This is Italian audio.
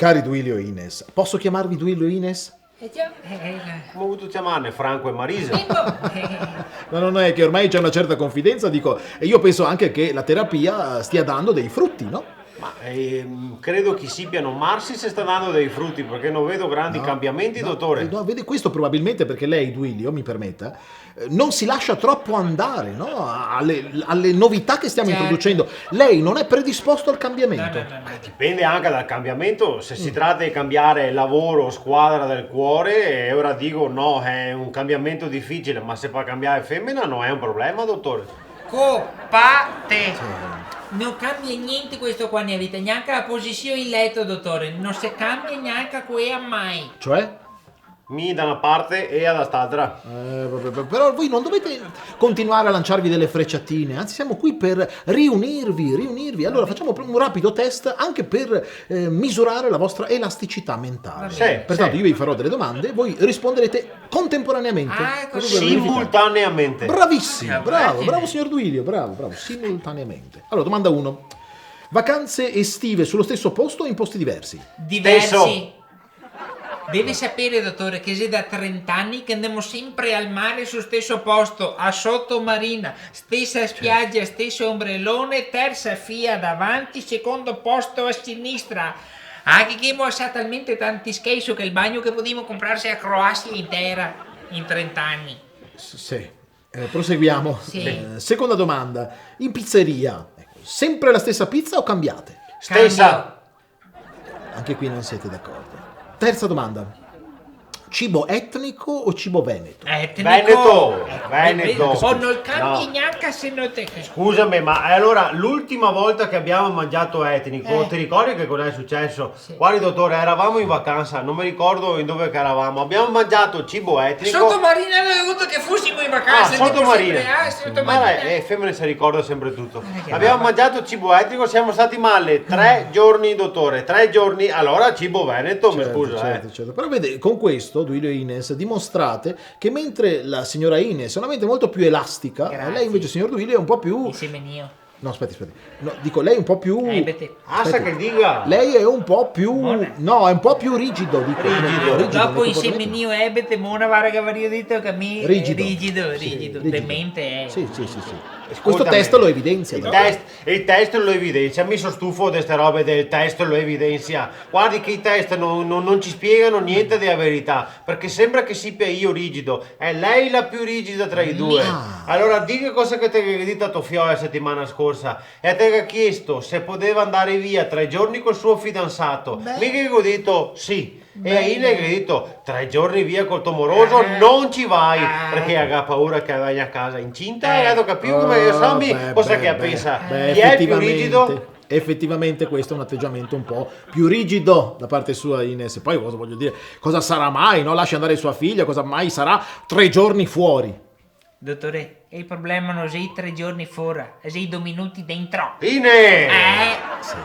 Cari Duilio e Ines, posso chiamarvi Duilio e Ines? Come ho voluto chiamarne Franco e Marisa? No, non è che ormai c'è una certa confidenza, dico, e io penso anche che la terapia stia dando dei frutti, no? Ma credo che Sipiano Marsi si sta dando dei frutti perché non vedo grandi cambiamenti, dottore. No, vede questo probabilmente perché lei, Duilio, mi permetta, non si lascia troppo andare, no? alle novità che stiamo introducendo. Lei non è predisposto al cambiamento. Dipende anche dal cambiamento, se si tratta di cambiare lavoro, squadra del cuore, e ora dico no, è un cambiamento difficile, ma se fa cambiare femmina non è un problema, dottore. Copate! Non cambia niente questo qua nella vita, neanche la posizione in letto, dottore. Non si cambia neanche qui mai. Cioè? Mi da una parte e da quest'altra. Però voi non dovete continuare a lanciarvi delle frecciatine, anzi siamo qui per riunirvi. Allora facciamo un rapido test anche per misurare la vostra elasticità mentale. Pertanto io vi farò delle domande, voi risponderete contemporaneamente. Simultaneamente. Bravissimo, bravo signor Duilio, bravo, simultaneamente. Allora, domanda 1. Vacanze estive sullo stesso posto o in posti diversi? Diversi. Deve sapere, dottore, che se da 30 anni che andiamo sempre al mare sul stesso posto, a sottomarina, stessa spiaggia, stesso ombrellone, terza fila davanti, secondo posto a sinistra. Anche che abbiamo talmente tanti scherzi che il bagno che potevamo comprarsi a Croazia intera in 30 anni. Sì, proseguiamo. Sì. Seconda domanda. In pizzeria, sempre la stessa pizza o cambiate? Stessa. Anche qui non siete d'accordo. Terza domanda. Cibo etnico o cibo veneto? Veneto. O non cambi neanche se non te. Scusami, ma allora l'ultima volta che abbiamo mangiato etnico, ti ricordi che cosa è successo? Sì. Guardi dottore, eravamo in vacanza, non mi ricordo in dove che eravamo. Abbiamo mangiato cibo etnico. Sottomarina avevo avuto che fossimo in vacanza. Sottomarina. Sottomarina. Femmine si ricorda sempre tutto. Abbiamo mangiato cibo etnico, siamo stati male 3 giorni, dottore. 3 giorni, allora cibo veneto, mi scusa. Certo. Però vede, con questo, Duilio e Ines, dimostrate che mentre la signora Ines è una mente molto più elastica, lei invece, signor Duilio, è un po' più... Insieme mio. No, aspetti. No, dico, lei è un po' più... Asa che dica! Lei è un po' più... No, è un po' più rigido, dico. Rigido. Dopo insieme mio ebete, mona vara che vario detto che mi rigido. Rigido. Demente è. Sì. Questo test lo evidenzia. Il test lo evidenzia, mi sono stufo di queste robe del test lo evidenzia. Guardi che i test non ci spiegano niente della verità, perché sembra che sia io rigido, è lei la più rigida tra i due. Allora dica cosa che ti ha detto a tuo figlio la settimana scorsa e te ha chiesto se poteva andare via 3 giorni col suo fidanzato. Mica che ho detto sì. E Ine che ha detto 3 giorni via col tuo moroso non ci vai perché ha paura che vai a casa incinta e ha capito come cosa che pensa. Chi è il più rigido? Effettivamente questo è un atteggiamento un po' più rigido da parte sua, Ines. Poi cosa voglio dire? Cosa sarà mai? No? Lascia andare sua figlia, cosa mai sarà 3 giorni fuori? Dottore, il problema non è 3 giorni fuori, è 2 minuti dentro. Ine! Sì.